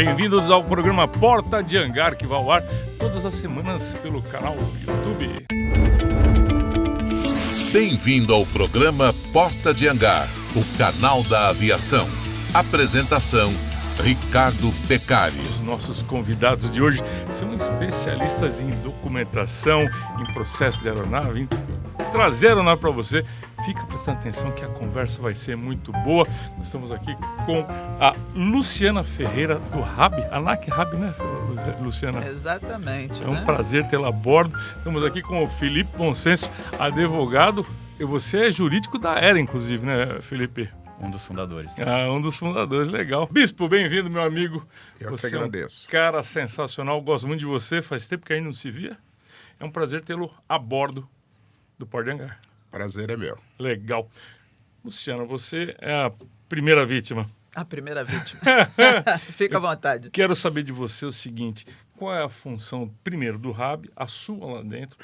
Bem-vindos ao programa Porta de Hangar, que vai ao ar todas as semanas pelo canal YouTube. Bem-vindo ao programa Porta de Hangar, o canal da aviação. Apresentação, Ricardo Beccari. Os nossos convidados de hoje são especialistas em documentação, em processo de aeronave, em trazer a aeronave para você. Fica prestando atenção que a conversa vai ser muito boa. Nós estamos aqui com a Luciana Ferreira do RAB, ANAC RAB, né, Luciana? Exatamente. É um prazer tê-la a bordo. Estamos aqui com o Felipe Bonsenso, advogado. E você é jurídico da Aera, inclusive, né, Felipe? Um dos fundadores. Um dos fundadores, legal. Bispo, bem-vindo, meu amigo. Eu que agradeço. É um cara sensacional, gosto muito de você. Faz tempo que ainda não se via. É um prazer tê-lo a bordo do Porta de Hangar. Prazer é meu. Legal. Luciana, você é a primeira vítima. A primeira vítima. Fica à vontade. Quero saber de você o seguinte: qual é a função, primeiro, do RAB, a sua lá dentro?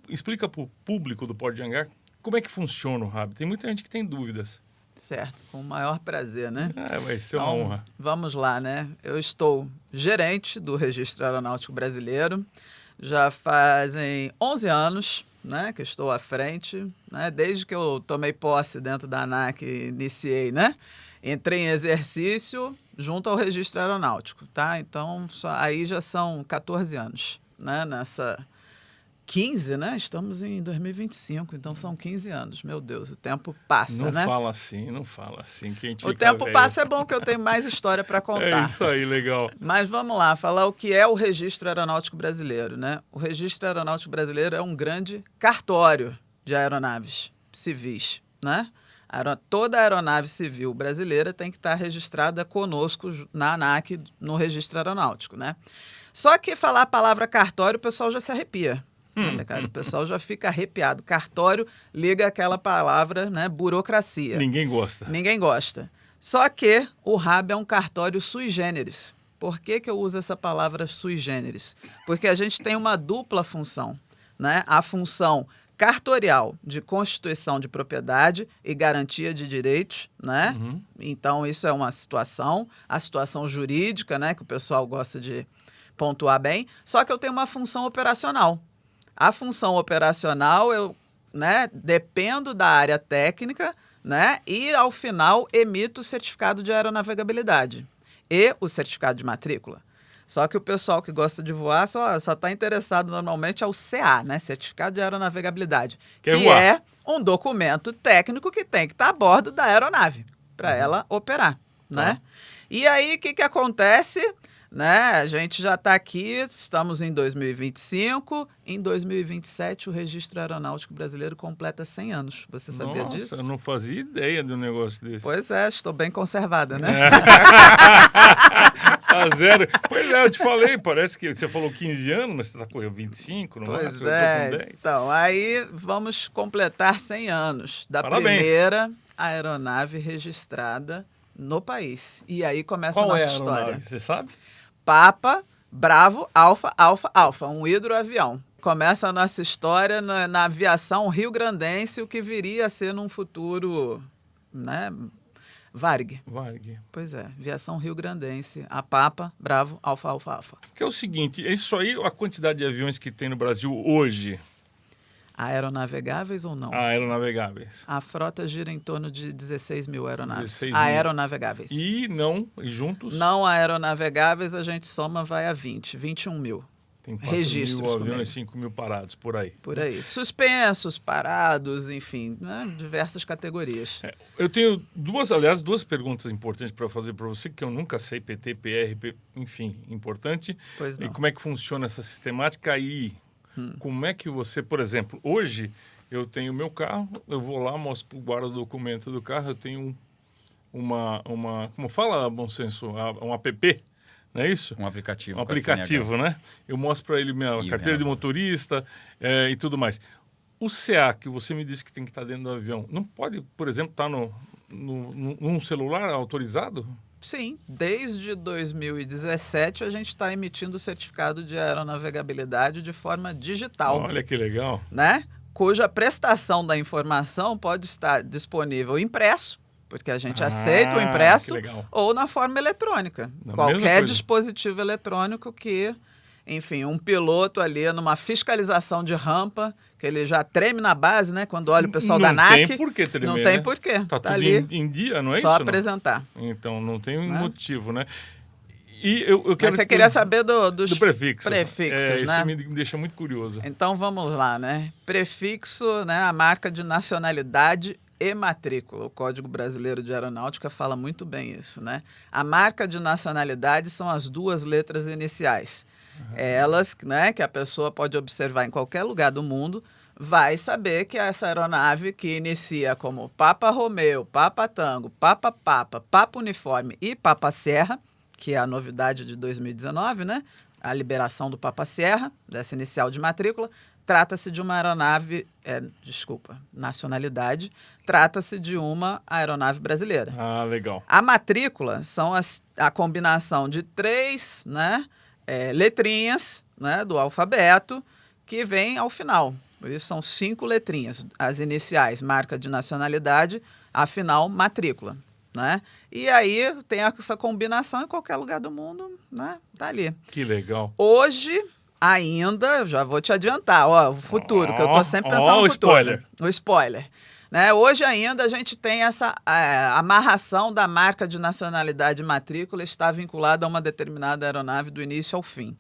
Explica para o público do Porta de Hangar como é que funciona o RAB. Tem muita gente que tem dúvidas. Certo, com o maior prazer, né? Vai ser uma honra. Vamos lá, né? Eu estou gerente do Registro Aeronáutico Brasileiro. Já fazem 11 anos, né, que estou à frente, né? Desde que eu tomei posse dentro da ANAC, iniciei, né? Entrei em exercício junto ao Registro Aeronáutico, tá? Então, aí já são 14 anos, né? Nessa 15, né? Estamos em 2025, então são 15 anos. Meu Deus, o tempo passa, não né? Não fala assim, que a gente O fica tempo velho. passa, é bom que eu tenho mais história para contar. É isso aí, legal. Mas vamos lá, falar o que é o Registro Aeronáutico Brasileiro, né? O Registro Aeronáutico Brasileiro é um grande cartório de aeronaves civis, né? Toda aeronave civil brasileira tem que estar registrada conosco na ANAC, no Registro Aeronáutico, né? Só que falar a palavra cartório, o pessoal já se arrepia. Olha, cara, o pessoal já fica arrepiado. Cartório liga aquela palavra, né? Burocracia. Ninguém gosta. Ninguém gosta. Só que o RAB é um cartório sui generis. Por que eu uso essa palavra sui generis? Porque a gente tem uma dupla função, né? A função cartorial de constituição de propriedade e garantia de direitos, né? Uhum. Então, isso é uma situação. A situação jurídica, né? Que o pessoal gosta de pontuar bem. Só que eu tenho uma função operacional. A função operacional, eu, né, dependo da área técnica, né, e, ao final, emito o certificado de aeronavegabilidade e o certificado de matrícula. Só que o pessoal que gosta de voar só está interessado normalmente ao CA, né, Certificado de Aeronavegabilidade, que é um documento técnico que tem que estar a bordo da aeronave para ela operar, né? E aí, o que acontece? Né? A gente já está aqui, estamos em 2025, em 2027 o Registro Aeronáutico Brasileiro completa 100 anos. Você sabia disso? Eu não fazia ideia de um negócio desse. Pois é, estou bem conservada, né? Tá zero. Pois é, eu te falei, parece que você falou 15 anos, mas você está com 25, não Pois máximo, é, eu tô com 10. então, aí vamos completar 100 anos da Parabéns. primeira aeronave registrada no país. E aí começa Qual a nossa é a história. aeronave, você sabe? Papa, Bravo, Alfa, Alfa, Alfa, um hidroavião. Começa a nossa história na aviação rio-grandense, o que viria a ser num futuro, né, Varig. Pois é, aviação rio-grandense, a Papa, Bravo, Alfa, Alfa, Alfa. Que é o seguinte, isso aí, a quantidade de aviões que tem no Brasil hoje, Aeronavegáveis ou não? aeronavegáveis. A frota gira em torno de 16 mil aeronaves. 16 mil. Aeronavegáveis. E juntos? Não aeronavegáveis, a gente soma, vai a 21 mil. Tem 4 registros mil aviões, comigo. 5 mil parados, por aí. Por aí. Suspensos, parados, enfim, né? Diversas categorias. Eu tenho duas perguntas importantes para fazer para você, que eu nunca sei, PT, PR, enfim, importante. Pois não. E como é que funciona essa sistemática aí? Como é que você, por exemplo, hoje eu tenho meu carro, eu vou lá, mostro para o guarda-documento do carro, eu tenho uma como fala, Bonsenso, um app, não é isso? Um aplicativo. Um aplicativo, né? Eu mostro para ele minha carteira de motorista e tudo mais. O CA, que você me disse que tem que estar dentro do avião, não pode, por exemplo, estar num celular autorizado? Sim, desde 2017 a gente está emitindo o certificado de aeronavegabilidade de forma digital. Olha que legal. Né? Cuja prestação da informação pode estar disponível impresso, porque a gente aceita o impresso que legal. ou na forma eletrônica. Na mesma Qualquer coisa. dispositivo eletrônico que, enfim, um piloto ali numa fiscalização de rampa, que ele já treme na base, né? Quando olha o pessoal da ANAC. Não tem por que tremer, Não tem né? por quê. Tá tudo ali em dia, não é só isso? apresentar. Não? Então, não tem Né? motivo, né? E eu quero... Mas você queria saber dos do prefixo. prefixos, né? Isso me deixa muito curioso. Então vamos lá, né? Prefixo, né? A marca de nacionalidade e matrícula. O Código Brasileiro de Aeronáutica fala muito bem isso, né? A marca de nacionalidade são as 2 letras iniciais. Elas, né, que a pessoa pode observar em qualquer lugar do mundo, vai saber que essa aeronave que inicia como Papa Romeu, Papa Tango, Papa Papa, Papa Uniforme e Papa Serra, que é a novidade de 2019, né? A liberação do Papa Serra, dessa inicial de matrícula, trata-se de uma aeronave, nacionalidade, trata-se de uma aeronave brasileira. Ah, legal. A matrícula são a combinação de 3, né, letrinhas, né, do alfabeto que vem ao final. Por isso são 5 letrinhas. As iniciais, marca de nacionalidade, a final, matrícula. Né? E aí tem essa combinação em qualquer lugar do mundo, né? Tá ali. Que legal. Hoje, ainda, já vou te adiantar, ó, o futuro, que eu tô sempre pensando no futuro. Spoiler. O spoiler. Né? Hoje ainda a gente tem essa amarração da marca de nacionalidade e matrícula está vinculada a uma determinada aeronave do início ao fim.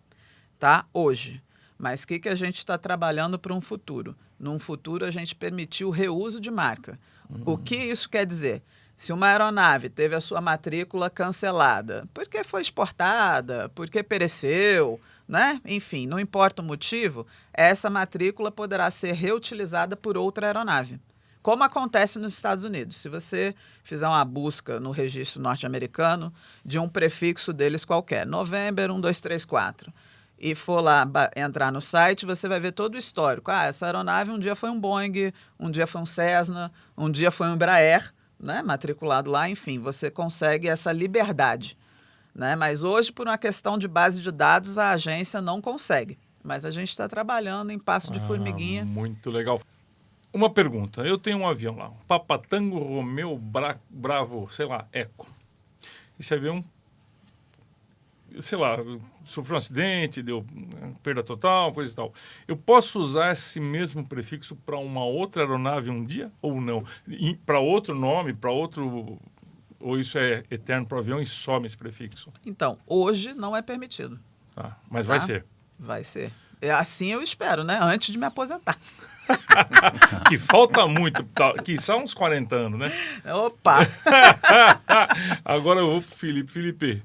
Tá? Hoje. Mas o que a gente está trabalhando para um futuro? Num futuro a gente permitiu o reuso de marca. O que isso quer dizer? Se uma aeronave teve a sua matrícula cancelada, porque foi exportada, porque pereceu, né? Enfim, não importa o motivo, essa matrícula poderá ser reutilizada por outra aeronave. Como acontece nos Estados Unidos. Se você fizer uma busca no registro norte-americano de um prefixo deles qualquer, November 1234, e for lá entrar no site, você vai ver todo o histórico. Essa aeronave um dia foi um Boeing, um dia foi um Cessna, um dia foi um Embraer, né, matriculado lá, enfim, você consegue essa liberdade. Né? Mas hoje, por uma questão de base de dados, a agência não consegue. Mas a gente está trabalhando em passo de formiguinha. Muito legal. Uma pergunta. Eu tenho um avião lá, um Papa Tango Romeo Bravo, sei lá, Eco. Esse avião, sei lá, sofreu um acidente, deu perda total, coisa e tal. Eu posso usar esse mesmo prefixo para uma outra aeronave um dia ou não? Para outro nome, para outro... Ou isso é eterno para o avião e some esse prefixo? Então, hoje não é permitido. Tá, mas vai ser. Vai ser. Assim eu espero, né? Antes de me aposentar. Que falta muito, que são uns 40 anos, né? Opa! Agora eu vou pro Felipe. Felipe,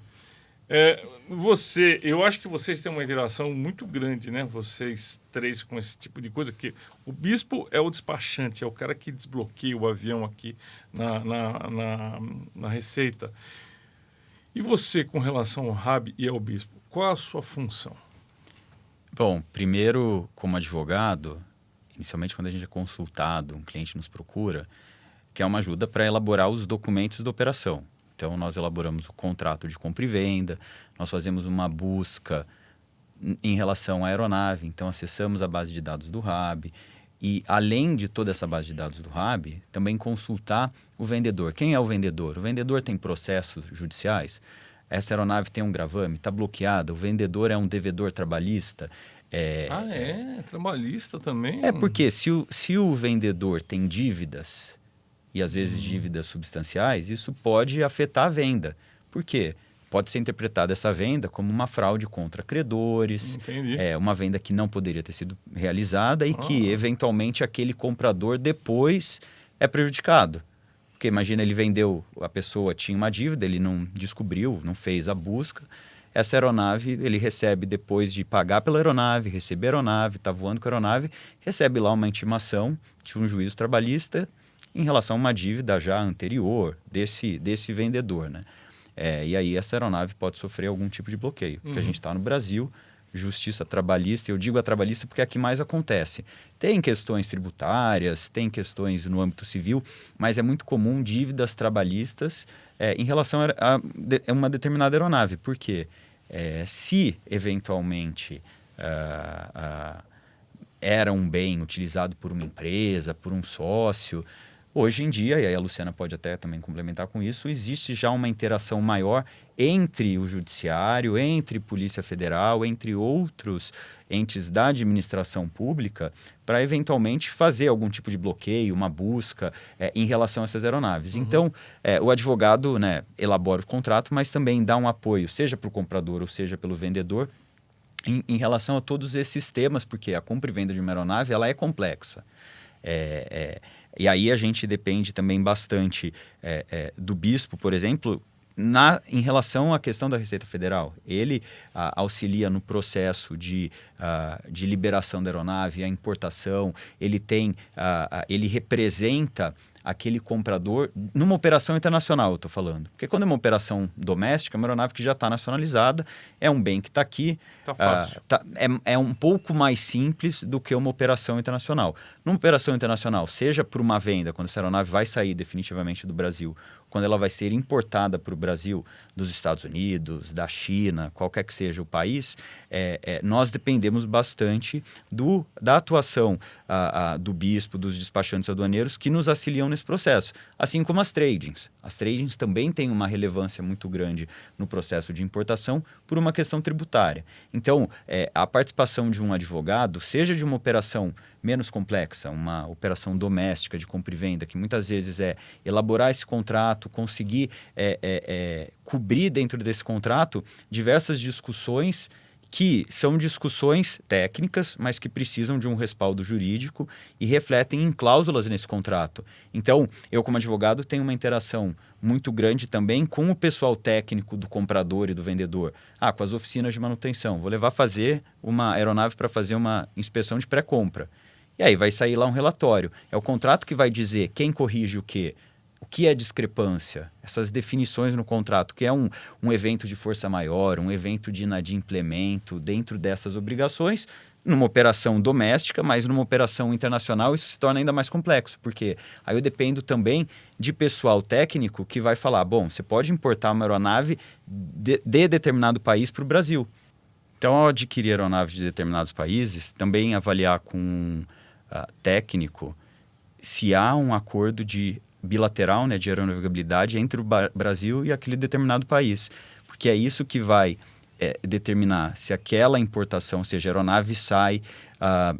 eu acho que vocês têm uma interação muito grande, né? Vocês três com esse tipo de coisa, que o bispo é o despachante, é o cara que desbloqueia o avião aqui na Receita. E você, com relação ao RAB e ao bispo, qual a sua função? Bom, primeiro, como advogado, inicialmente quando a gente é consultado, um cliente nos procura, que é uma ajuda para elaborar os documentos da operação. Então, nós elaboramos o contrato de compra e venda, nós fazemos uma busca em relação à aeronave, então acessamos a base de dados do RAB e, além de toda essa base de dados do RAB, também consultar o vendedor. Quem é o vendedor? O vendedor tem processos judiciais? Essa aeronave tem um gravame? Está bloqueada? O vendedor é um devedor trabalhista? Trabalhista também? É porque se o vendedor tem dívidas, e às vezes dívidas substanciais, isso pode afetar a venda. Por quê? Pode ser interpretada essa venda como uma fraude contra credores, uma venda que não poderia ter sido realizada e que, eventualmente, aquele comprador depois é prejudicado. Porque imagina, ele vendeu, a pessoa tinha uma dívida, ele não descobriu, não fez a busca. Essa aeronave, ele recebe depois de pagar pela aeronave, receber a aeronave, está voando com a aeronave, recebe lá uma intimação de um juízo trabalhista em relação a uma dívida já anterior desse vendedor, né? E aí essa aeronave pode sofrer algum tipo de bloqueio. Porque a gente está no Brasil, justiça trabalhista, eu digo a trabalhista porque é a que mais acontece. Tem questões tributárias, tem questões no âmbito civil, mas é muito comum dívidas trabalhistas em relação a uma determinada aeronave. Por quê? Se eventualmente era um bem utilizado por uma empresa, por um sócio, Hoje em dia, e aí a Luciana pode até também complementar com isso, existe já uma interação maior entre o judiciário, entre Polícia Federal, entre outros entes da administração pública, para eventualmente fazer algum tipo de bloqueio, uma busca em relação a essas aeronaves. Então, o advogado, né, elabora o contrato, mas também dá um apoio, seja para o comprador ou seja pelo vendedor, em relação a todos esses temas, porque a compra e venda de uma aeronave ela é complexa. E aí a gente depende também bastante do bispo, por exemplo, em relação à questão da Receita Federal. Ele auxilia no processo de liberação da aeronave, a importação, ele representa aquele comprador numa operação internacional, eu estou falando. Porque quando é uma operação doméstica, uma aeronave que já está nacionalizada, é um bem que está aqui, fácil. É um pouco mais simples do que uma operação internacional. Numa operação internacional, seja por uma venda, quando essa aeronave vai sair definitivamente do Brasil, quando ela vai ser importada para o Brasil dos Estados Unidos, da China, qualquer que seja o país, nós dependemos bastante da atuação do bispo, dos despachantes aduaneiros que nos auxiliam nesse processo, assim como as tradings. As tradings também têm uma relevância muito grande no processo de importação por uma questão tributária. Então, a participação de um advogado, seja de uma operação menos complexa, uma operação doméstica de compra e venda, que muitas vezes é elaborar esse contrato, conseguir cobrir dentro desse contrato diversas discussões que são discussões técnicas, mas que precisam de um respaldo jurídico e refletem em cláusulas nesse contrato. Então, eu como advogado tenho uma interação muito grande também com o pessoal técnico do comprador e do vendedor. Com as oficinas de manutenção. Vou levar fazer uma aeronave para fazer uma inspeção de pré-compra. E aí vai sair lá um relatório. É o contrato que vai dizer quem corrige o quê. O que é discrepância? Essas definições no contrato, que é um evento de força maior, um evento de inadimplemento dentro dessas obrigações, numa operação doméstica, mas numa operação internacional isso se torna ainda mais complexo, porque aí eu dependo também de pessoal técnico que vai falar, bom, você pode importar uma aeronave de determinado país para o Brasil. Então, ao adquirir aeronaves de determinados países, também avaliar com técnico se há um acordo bilateral, né, de aeronavegabilidade entre o Brasil e aquele determinado país. Porque é isso que vai determinar se aquela importação, ou seja, a aeronave sai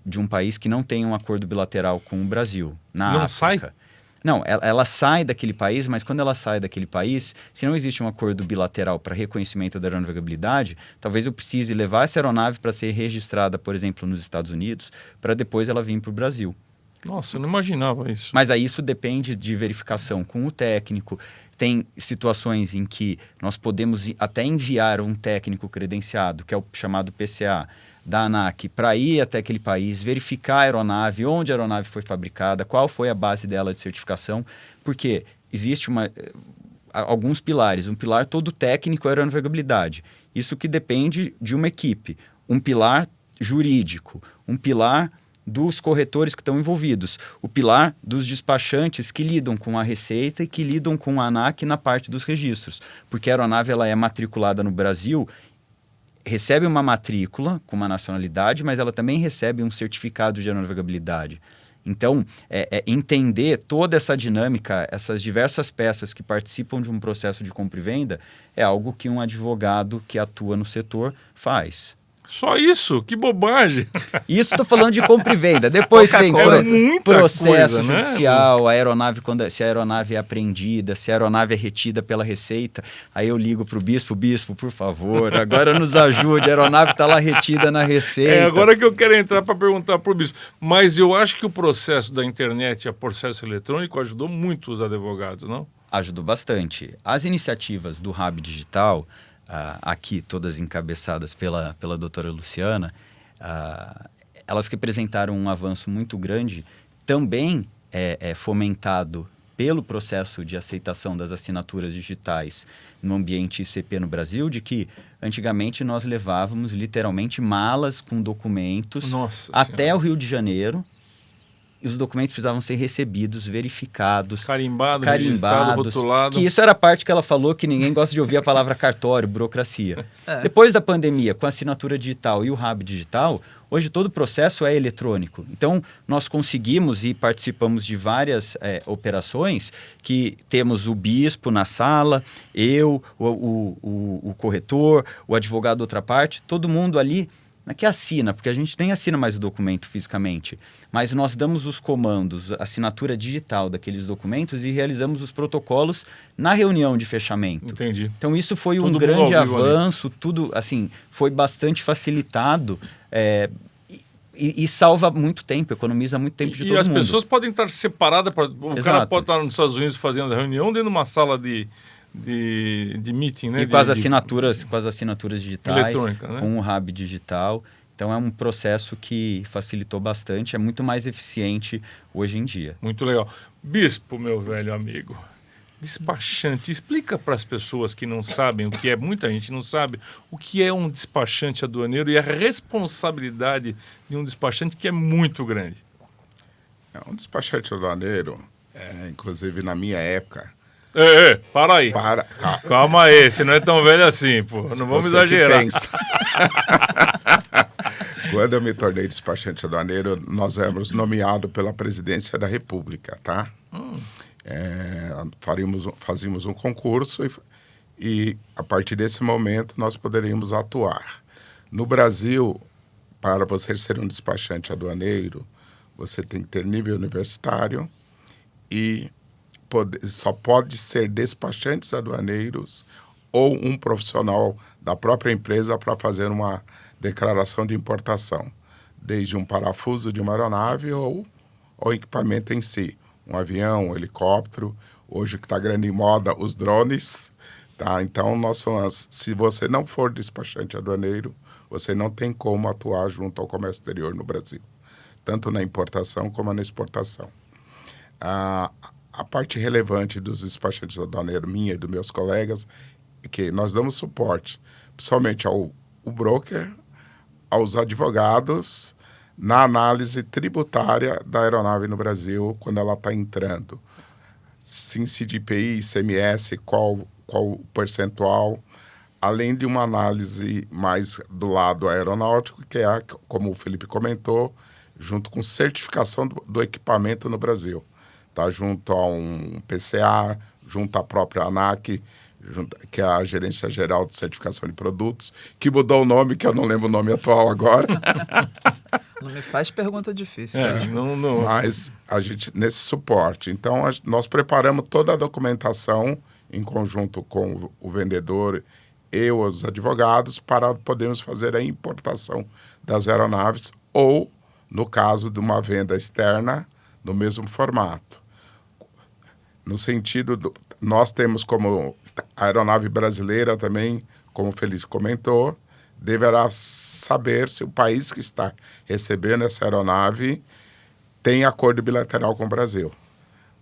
de um país que não tem um acordo bilateral com o Brasil. Na África. Sai? Não, ela sai daquele país, mas quando ela sai daquele país, se não existe um acordo bilateral para reconhecimento da aeronavegabilidade, talvez eu precise levar essa aeronave para ser registrada, por exemplo, nos Estados Unidos, para depois ela vir para o Brasil. Nossa, eu não imaginava isso. Mas aí isso depende de verificação com o técnico. Tem situações em que nós podemos até enviar um técnico credenciado, que é o chamado PCA, da ANAC, para ir até aquele país, verificar a aeronave, onde a aeronave foi fabricada, qual foi a base dela de certificação, porque existe alguns pilares. Um pilar todo técnico é a aeronavegabilidade. Isso que depende de uma equipe. Um pilar jurídico, um pilar dos corretores que estão envolvidos, o pilar dos despachantes que lidam com a Receita e que lidam com a ANAC na parte dos registros, porque a aeronave ela é matriculada no Brasil, recebe uma matrícula com uma nacionalidade, mas ela também recebe um certificado de aeronavegabilidade. Então, entender toda essa dinâmica, essas diversas peças que participam de um processo de compra e venda, é algo que um advogado que atua no setor faz. Só isso? Que bobagem! Isso estou falando de compra e venda. Depois tem processo judicial, né? A aeronave, se a aeronave é apreendida, se a aeronave é retida pela Receita, aí eu ligo para o bispo, por favor, agora nos ajude, a aeronave está lá retida na Receita. Agora que eu quero entrar para perguntar para o bispo. Mas eu acho que o processo da internet, o processo eletrônico, ajudou muito os advogados, não? Ajudou bastante. As iniciativas do Hub Digital, aqui todas encabeçadas pela doutora Luciana, elas representaram um avanço muito grande, também fomentado pelo processo de aceitação das assinaturas digitais no ambiente ICP no Brasil, de que antigamente nós levávamos literalmente malas com documentos até o Rio de Janeiro, e os documentos precisavam ser recebidos, verificados, carimbados, rotulado. Que isso era a parte que ela falou que ninguém gosta de ouvir a palavra cartório, burocracia. Depois da pandemia, com a assinatura digital e o Hub Digital, Hoje todo o processo é eletrônico. Então, nós conseguimos e participamos de várias operações que temos o bispo na sala, eu, o corretor, o advogado da outra parte, todo mundo ali que assina, porque a gente nem assina mais o documento fisicamente, mas nós damos os comandos, a assinatura digital daqueles documentos e realizamos os protocolos na reunião de fechamento. Entendi. Então isso foi Todo um mundo grande ao vivo avanço, tudo assim, foi bastante facilitado e salva muito tempo, economiza muito tempo de todo mundo. E as pessoas podem estar separadas, o Exato. cara pode estar nos Estados Unidos fazendo a reunião dentro de uma sala de meeting, né? E com as assinaturas digitais, eletrônica, né? com o hub digital. Então é um processo que facilitou bastante, é muito mais eficiente hoje em dia. Muito legal. Bispo, meu velho amigo, despachante, explica para as pessoas que não sabem o que é, muita gente não sabe, o que é um despachante aduaneiro e a responsabilidade de um despachante que é muito grande. Um despachante aduaneiro, inclusive na minha época... Para aí. Calma aí, você não é tão velho assim, pô. Não vamos exagerar. Quando eu me tornei despachante aduaneiro, nós éramos nomeados pela Presidência da República, tá? Fazíamos um concurso e a partir desse momento nós poderíamos atuar. No Brasil, para você ser um despachante aduaneiro, você tem que ter nível universitário e só pode ser despachantes aduaneiros ou um profissional da própria empresa para fazer uma declaração de importação, desde um parafuso de uma aeronave ou o equipamento em si, um avião, um helicóptero, hoje que está grande em moda, os drones, tá? Então, se você não for despachante aduaneiro, você não tem como atuar junto ao comércio exterior no Brasil, tanto na importação como na exportação. A parte relevante dos despachantes aduaneiros, minha e dos meus colegas, é que nós damos suporte, principalmente ao broker, aos advogados, na análise tributária da aeronave no Brasil, quando ela está entrando. Índice de IPI, ICMS, qual o percentual, além de uma análise mais do lado aeronáutico, que é, como o Felipe comentou, junto com certificação do equipamento no Brasil. Tá, junto a um PCA, junto à própria ANAC, que é a Gerência Geral de Certificação de Produtos, que mudou o nome, que eu não lembro o nome atual agora. Não me faz pergunta difícil. Não. Mas a gente, nesse suporte, então nós preparamos toda a documentação em conjunto com o vendedor e os advogados para podermos fazer a importação das aeronaves ou, no caso de uma venda externa, no mesmo formato. No sentido, nós temos como a aeronave brasileira também, como o Felipe comentou, deverá saber se o país que está recebendo essa aeronave tem acordo bilateral com o Brasil.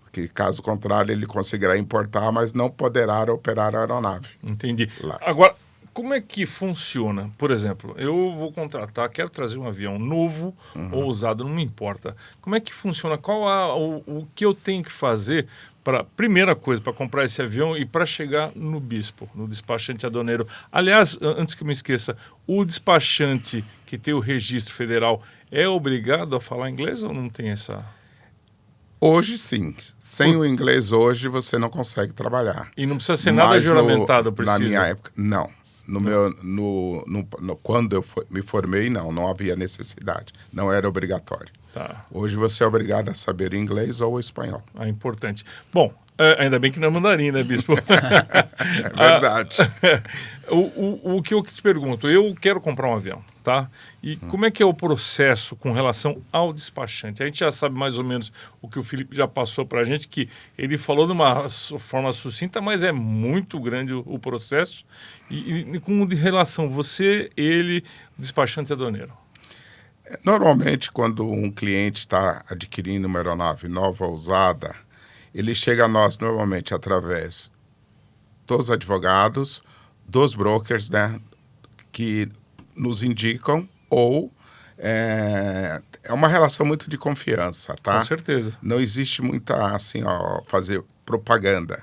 Porque, caso contrário, ele conseguirá importar, mas não poderá operar a aeronave. Entendi. Lá. Agora, como é que funciona? Por exemplo, eu vou contratar, quero trazer um avião novo ou usado, não me importa. Como é que funciona? Qual o que eu tenho que fazer primeira coisa, para comprar esse avião e para chegar no bispo, no despachante aduaneiro? Aliás, antes que eu me esqueça, o despachante que tem o registro federal é obrigado a falar inglês ou não tem essa... Hoje, sim. Sem o inglês hoje, você não consegue trabalhar. E não precisa ser nada juramentado, precisa? Na minha época, não. Quando eu me formei, não havia necessidade. Não era obrigatório. Tá. Hoje você é obrigado a saber inglês ou espanhol. Importante. Bom, ainda bem que não é mandarim, né, bispo? É verdade. O que eu te pergunto, eu quero comprar um avião, tá? E como é que é o processo com relação ao despachante? A gente já sabe mais ou menos o que o Felipe já passou para a gente, que ele falou de uma forma sucinta, mas é muito grande o processo. E com relação você, ele, despachante aduaneiro? Normalmente, quando um cliente está adquirindo uma aeronave nova ou usada, ele chega a nós normalmente através dos advogados, dos brokers, né, que nos indicam, ou é uma relação muito de confiança, tá? Com certeza. Não existe muita, fazer propaganda.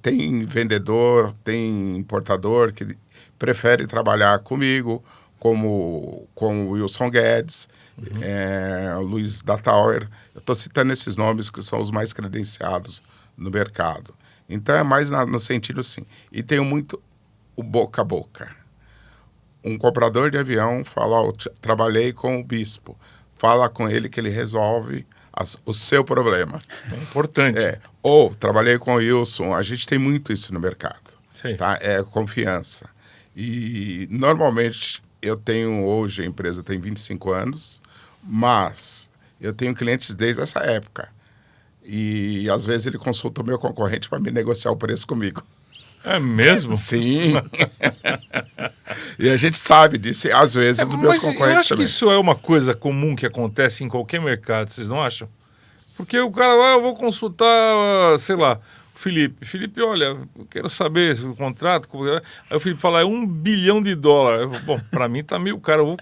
Tem vendedor, tem importador que prefere trabalhar comigo, como o Wilson Guedes, o Luiz Datauer. Eu estou citando esses nomes que são os mais credenciados no mercado. Então é mais no sentido assim. E tenho muito o boca a boca. Um comprador de avião fala, trabalhei com o bispo. Fala com ele que ele resolve o seu problema. É importante. Ou trabalhei com o Wilson. A gente tem muito isso no mercado. Sim. Tá? É confiança. E normalmente eu tenho hoje, a empresa tem 25 anos, mas eu tenho clientes desde essa época. E às vezes ele consulta o meu concorrente para me negociar o preço comigo. É mesmo? Sim. E a gente sabe disso, às vezes, dos meus concorrentes eu acho também. que isso é uma coisa comum que acontece em qualquer mercado, vocês não acham? Porque o cara, eu vou consultar, sei lá, o Felipe. Felipe, olha, eu quero saber o contrato. Aí o Felipe fala, é $1 bilhão. Bom, para mim tá meio caro, eu vou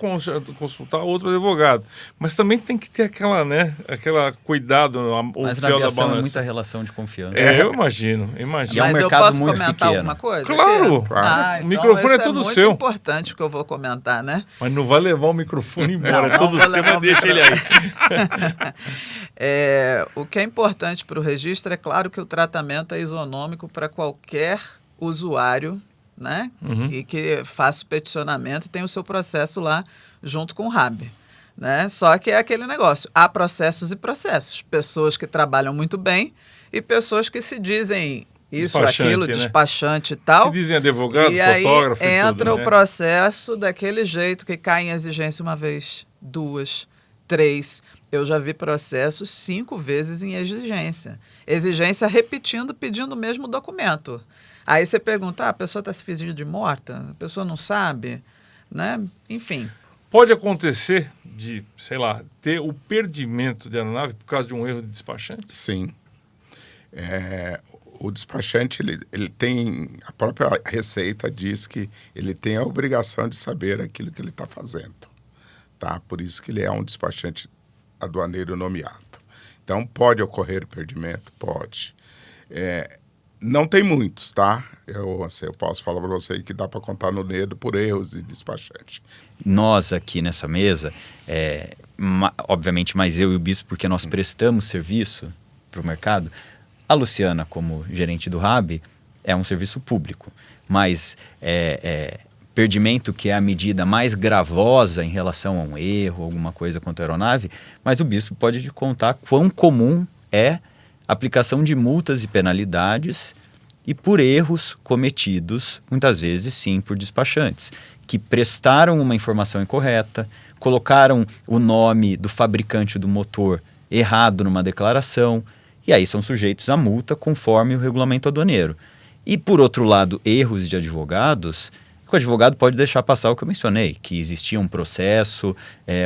consultar outro advogado. Mas também tem que ter aquela, né, aquela cuidado, o Mas na fiel da aviação é balança. muita relação de confiança. Eu imagino. É um Mas mercado eu posso muito comentar pequeno. alguma coisa? Claro. aqui? Claro. Então O microfone é isso todo muito seu. importante que eu vou comentar, né? Mas não vai levar o microfone embora, Não, é todo não vou seu, levar mas o deixa ele aí. O que é importante para o registro é claro que o tratamento é isonômico para qualquer usuário, né? E que faça o peticionamento e tem o seu processo lá junto com o RAB. Né? Só que é aquele negócio, há processos e processos. Pessoas que trabalham muito bem e pessoas que se dizem isso, Despachante, aquilo, né? despachante e tal. Se dizem advogado, e aí fotógrafo e entra tudo, o né? processo daquele jeito que cai em exigência uma vez, 2, 3. Eu já vi processos 5 vezes em exigência. Exigência repetindo, pedindo o mesmo documento. Aí você pergunta, a pessoa está se fingindo de morta? A pessoa não sabe? Né? Enfim. Pode acontecer de, sei lá, ter o perdimento de aeronave por causa de um erro de despachante? Sim. O despachante, ele tem... A própria Receita diz que ele tem a obrigação de saber aquilo que ele está fazendo. Tá? Por isso que ele é um despachante aduaneiro nomeado. Então, pode ocorrer perdimento? Pode. Não tem muitos, tá? Eu posso falar para você que dá para contar no dedo por erros de despachante. Nós aqui nessa mesa, obviamente mais eu e o Bispo, porque nós prestamos serviço para o mercado. A Luciana, como gerente do RAB, é um serviço público, mas perdimento que é a medida mais gravosa em relação a um erro, alguma coisa contra a aeronave, mas o Bispo pode te contar quão comum é a aplicação de multas e penalidades e por erros cometidos, muitas vezes sim, por despachantes, que prestaram uma informação incorreta, colocaram o nome do fabricante do motor errado numa declaração, e aí são sujeitos a multa conforme o regulamento aduaneiro. E, por outro lado, erros de advogados, que o advogado pode deixar passar o que eu mencionei, que existia um processo,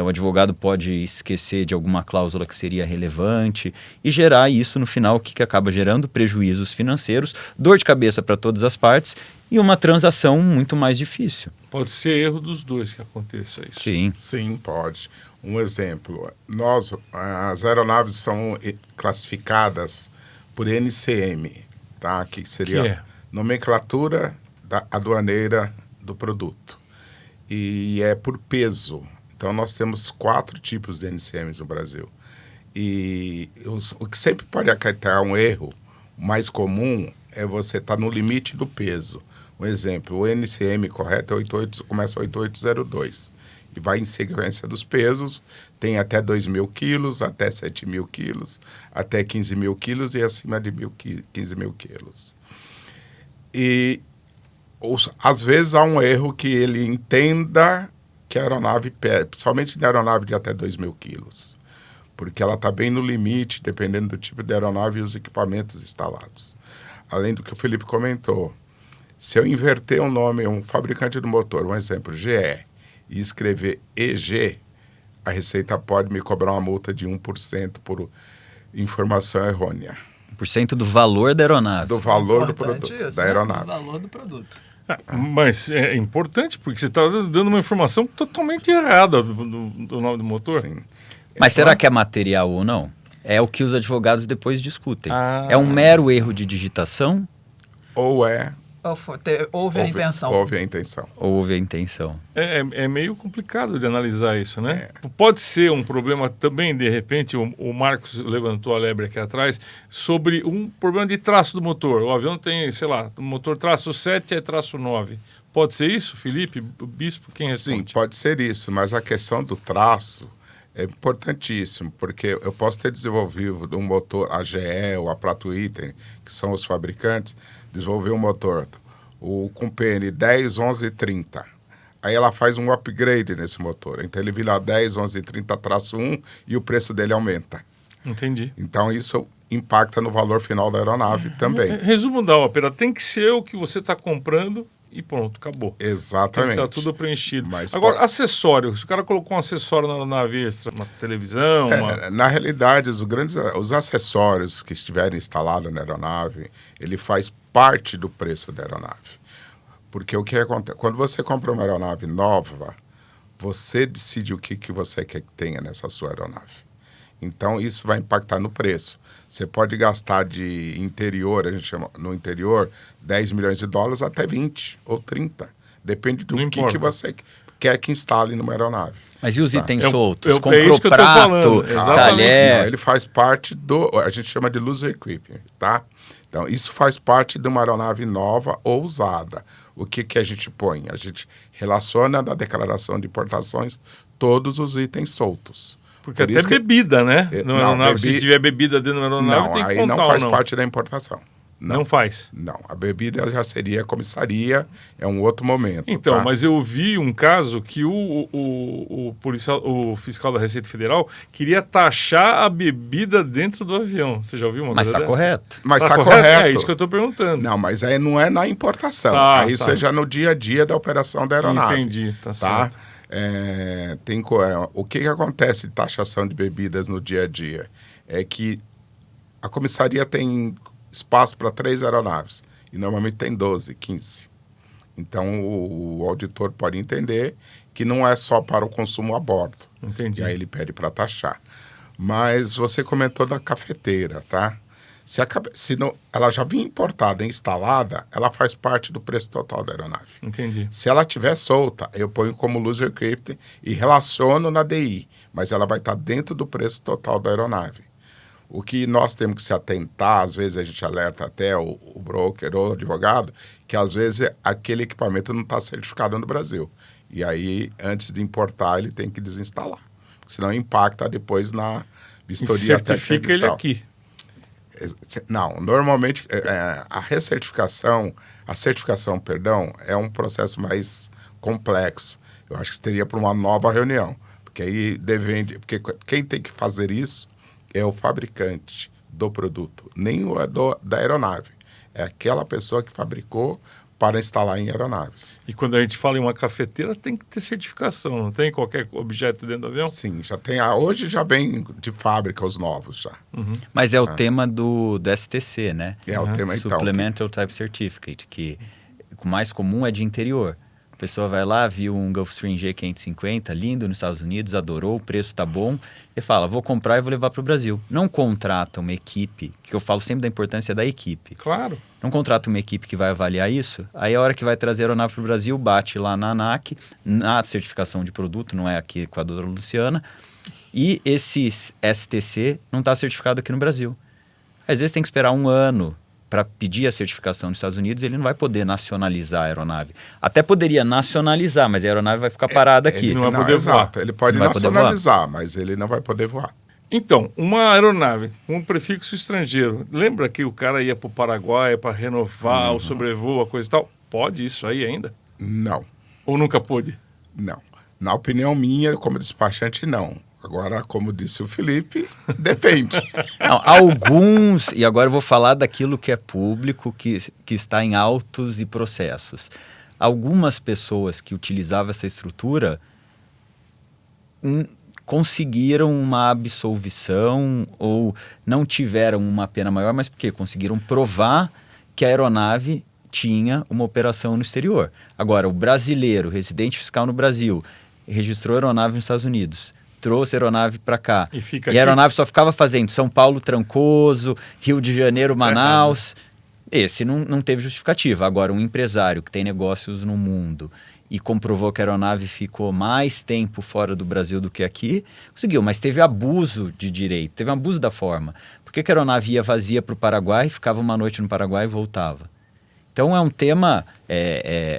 o advogado pode esquecer de alguma cláusula que seria relevante e gerar isso no final, que acaba gerando prejuízos financeiros, dor de cabeça para todas as partes e uma transação muito mais difícil. Pode ser erro dos dois que aconteça isso. Sim. Sim, pode. Um exemplo, as aeronaves são classificadas por NCM, tá? Que seria Que é? Nomenclatura aduaneira do produto. E é por peso. Então, nós temos 4 tipos de NCMs no Brasil. E o que sempre pode acarretar um erro mais comum é você estar no limite do peso. Um exemplo, o NCM correto começa 8802 e vai em sequência dos pesos, tem até 2.000 quilos, até 7.000 quilos, até 15.000 quilos e acima de 15.000 quilos. E às vezes há um erro que ele entenda que a aeronave pesa, principalmente na aeronave de até 2.000 quilos, porque ela está bem no limite, dependendo do tipo de aeronave e os equipamentos instalados. Além do que o Felipe comentou, se eu inverter um nome, um fabricante do motor, um exemplo, GE, e escrever EG, a Receita pode me cobrar uma multa de 1% por informação errônea. 1% do valor da aeronave. Do valor do Importante produto, isso, da né? aeronave. O valor do produto. Mas é importante, porque você está dando uma informação totalmente errada do nome do motor. Sim. Mas será que é material ou não? É o que os advogados depois discutem. Ah. É um mero erro de digitação? Ou é Houve a intenção. Houve a intenção. Houve a intenção. É meio complicado de analisar isso, né? Pode ser um problema também, de repente, o Marcos levantou a lebre aqui atrás, sobre um problema de traço do motor. O avião tem, sei lá, o motor traço 7 é traço 9. Pode ser isso, Felipe? O Bispo, quem responde? Sim, pode ser isso, mas a questão do traço é importantíssimo, porque eu posso ter desenvolvido um motor, a GE ou a Pratt Whitney, que são os fabricantes, desenvolver um motor com PN 10, 11 e 30. Aí ela faz um upgrade nesse motor. Então ele vira 10, 11 e 30-1 e o preço dele aumenta. Entendi. Então isso impacta no valor final da aeronave também. Resumo da ópera, tem que ser o que você está comprando e pronto, acabou. Exatamente. Está tudo preenchido. Mas agora, acessório. Se o cara colocou um acessório na aeronave extra, uma televisão... Na realidade, os acessórios que estiverem instalados na aeronave, ele faz parte do preço da aeronave. Porque o que acontece? Quando você compra uma aeronave nova, você decide o que você quer que tenha nessa sua aeronave. Então, isso vai impactar no preço. Você pode gastar de interior, a gente chama no interior, 10 milhões de dólares até 20 ou 30. Depende do que você quer que instale numa aeronave. Mas e os itens soltos? É isso que eu tô falando. Talher... Não, ele faz parte a gente chama de loose equipment, tá? Então, isso faz parte de uma aeronave nova ou usada. O que a gente põe? A gente relaciona na declaração de importações todos os itens soltos. Porque até bebida, né? Se tiver bebida dentro da aeronave, tem que contar. Não, aí não faz parte da importação. Não faz? Não, a bebida já seria comissaria, é um outro momento. Então, tá? Mas eu vi um caso que o fiscal da Receita Federal queria taxar a bebida dentro do avião. Você já ouviu uma coisa dessa? Correto. Mas está correto. É isso que eu estou perguntando. Não, mas aí não é na importação. Aí seja no dia a dia da operação da aeronave. Entendi, tá certo. O que acontece de taxação de bebidas no dia a dia? É que a comissaria tem espaço para 3 aeronaves e normalmente tem 12, 15. Então o auditor pode entender que não é só para o consumo a bordo. Entendi. E aí ele pede para taxar. Mas você comentou da cafeteira, tá? Se ela já vinha importada e instalada, ela faz parte do preço total da aeronave. Entendi. Se ela estiver solta, eu ponho como loose equipment e relaciono na DI, mas ela vai estar dentro do preço total da aeronave. O que nós temos que se atentar, às vezes a gente alerta até o broker ou o advogado, que às vezes aquele equipamento não está certificado no Brasil. E aí, antes de importar, ele tem que desinstalar. Senão impacta depois na vistoria técnica. Certifica ele aqui. Não, normalmente a certificação, é um processo mais complexo. Eu acho que teria para uma nova reunião. Porque aí porque quem tem que fazer isso é o fabricante do produto, nem da aeronave. É aquela pessoa que fabricou para instalar em aeronaves. E quando a gente fala em uma cafeteira, tem que ter certificação, não tem qualquer objeto dentro do avião? Sim, já tem. Hoje já vem de fábrica os novos já. Uhum. Mas é o tema do STC, né? É o tema então. Supplemental Type Certificate, que o mais comum é de interior. A pessoa vai lá, viu um Gulfstream G550, lindo nos Estados Unidos, adorou, o preço tá bom, e fala, vou comprar e vou levar para o Brasil. Não contrata uma equipe, que eu falo sempre da importância da equipe. Claro. Não contrata uma equipe que vai avaliar isso, aí a hora que vai trazer a aeronave para o Brasil, bate lá na ANAC, na certificação de produto, não é aqui com a doutora Luciana, e esse STC não está certificado aqui no Brasil. Às vezes tem que esperar 1 ano para pedir a certificação nos Estados Unidos, ele não vai poder nacionalizar a aeronave. Até poderia nacionalizar, mas a aeronave vai ficar parada aqui. Ele não vai poder voar. Exato, ele pode nacionalizar, mas ele não vai poder voar. Então, uma aeronave com um prefixo estrangeiro, lembra que o cara ia para o Paraguai para renovar o sobrevoo, a coisa e tal? Pode isso aí ainda? Não. Ou nunca pôde? Não. Na opinião minha, como despachante, não. Agora, como disse o Felipe, depende. Não, alguns, e agora eu vou falar daquilo que é público, que está em autos e processos. Algumas pessoas que utilizavam essa estrutura conseguiram uma absolvição ou não tiveram uma pena maior, mas por quê? Conseguiram provar que a aeronave tinha uma operação no exterior. Agora, o brasileiro, residente fiscal no Brasil, registrou a aeronave nos Estados Unidos, trouxe a aeronave para cá. E a aeronave só ficava fazendo São Paulo, Trancoso, Rio de Janeiro, Manaus. Esse não teve justificativa. Agora, um empresário que tem negócios no mundo e comprovou que a aeronave ficou mais tempo fora do Brasil do que aqui, conseguiu, mas teve abuso de direito, teve um abuso da forma. Por que a aeronave ia vazia para o Paraguai, ficava uma noite no Paraguai e voltava? Então é um tema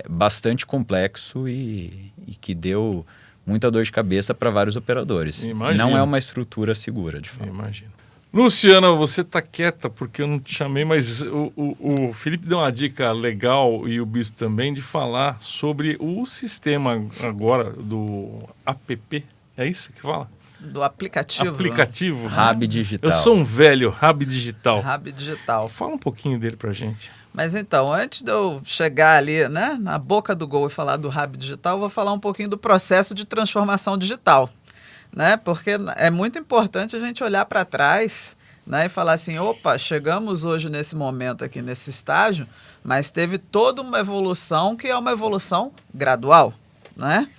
bastante complexo e que deu muita dor de cabeça para vários operadores. Imagino. Não é uma estrutura segura, de fato. Imagino. Luciana, você está quieta porque eu não te chamei, mas o Felipe deu uma dica legal e o Bispo também de falar sobre o sistema agora do app. É isso que fala? Do aplicativo. Aplicativo. RAB digital. Eu sou um velho, RAB digital. RAB digital. Fala um pouquinho dele pra gente. Mas então, antes de eu chegar ali, né, na boca do gol e falar do RAB digital, eu vou falar um pouquinho do processo de transformação digital. Né? Porque é muito importante a gente olhar para trás, né, e falar assim, opa, chegamos hoje nesse momento aqui, nesse estágio, mas teve toda uma evolução que é uma evolução gradual. Né?